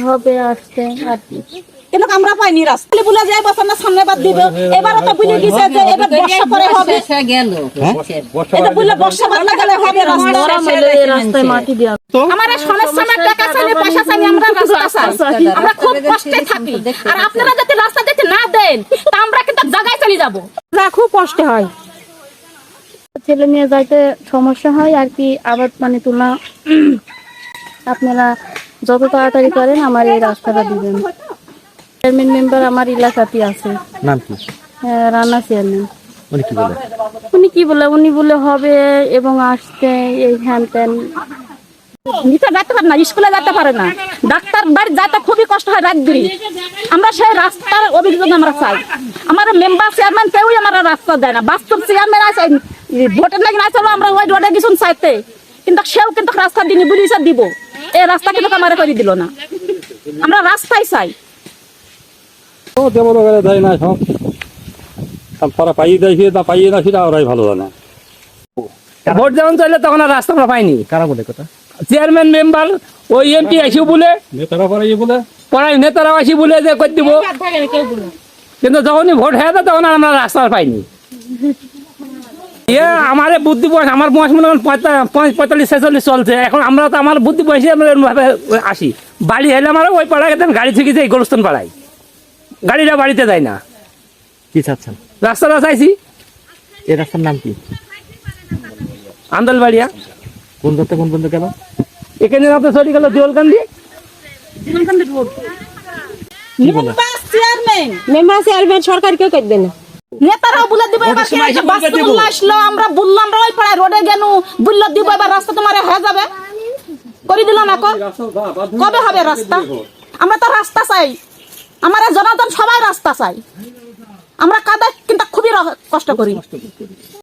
হবে আসতে আর কি। কিন্তু আমরা পাইনি রাস্তা বলে যায় বছর না সামনে বাদ দিব এবারও তো বুঝে গেছে যে এবার বর্ষা পরে হবে গেল এটা বললে বর্ষা বাদলা গেলে হবে রাস্তা এই রাস্তায় মাটি দেওয়া আমার সমস্যা আমার টাকা চাইলে পয়সা চাইলে আমরা রাস্তা চাই আমরা খুব কষ্টে থাকি আর আপনারা যদি রাস্তা দিতে না দেন তা আমরা কিন্তু জায়গায় চলে যাব যা খুব কষ্ট হয় ছেলে নিয়ে যাইতে সমস্যা হয় আর কি। আবার পানি তোলা আপনারা যত তাড়াতাড়ি করেন আমার এই রাস্তাটা দিবেন। চেয়ারম্যান মেম্বার আমার এলাকাতে আছে, নাম কি? রানা চেয়ারম্যান। উনি কি বলে? উনি বলে হবে এবং আসতে এই হ্যান ত্যান। নিতে যেতে পারে না, স্কুলে যেতে পারে না, ডাক্তার বাড়ি যেতে খুবই কষ্ট হয় রাত দিন। আমরা সেই রাস্তার অভিযোগ আমরা চাই। আমার মেম্বার চেয়ারম্যান কেউই আমার রাস্তা দেয় না। বাস্তব চেয়ারম্যান আছে ভোটের লাগে না চলো আমরা ওই রোডে গেছুন চাইতে, কিন্তু সেও কিন্তু রাস্তা দিন বুঝিয়ে দিব এই রাস্তা কিন্তু আমার করে দিল না। আমরা রাস্তাই চাই। দেয় না সব তারা পাইয়ে দেয় না পাইয়ে না সেটা ওরাই ভালো জানে। ভোট যখন চলে তখন আর রাস্তা আমরা পাইনি। কারা বলে কথা? চেয়ারম্যান মেম্বার ওই এমপি আসি বলে নেতারা পারাই বলে পড়াই নেতারাও আসি বলে যে করে দিব, কিন্তু যখনই ভোট হয়ে যায় তখন আর আমরা রাস্তা পাইনি। আমার বুদ্ধি বয়স, আমার বয়স মনে হয় 45-46 চলছে এখন। আমরা তো আমার বুদ্ধি বয়সে আমরা আসি। বাড়ি হলে আমার ওই পাড়ায় গাড়ি থেকে যাই গোরস্থান পাড়ায়, গাড়িটা বাড়িতে যায় না। কি চাচ্ছেন? রাস্তাটা চাইছি। এই রাস্তার নাম কি? আন্দলবাড়িয়া। কোন করতে কোন পর্যন্ত গেল? এখানে আপনার চলে গেল দেওয়ালকান্দি। মেম্বার চেয়ারম্যান সরকার কেউ করবে না, নেতারাও বলে দিব এবার আসলো আমরা বললাম ওই পাড়ায় রোডে গেল বললো দিব এবার রাস্তা তোমার হয়ে যাবে করে দিল না। কবে হবে রাস্তা? আমরা তো রাস্তা চাই, আমার জনগণ সবাই রাস্তা চাই। আমরা কাদা কিন্তু খুবই কষ্ট করি।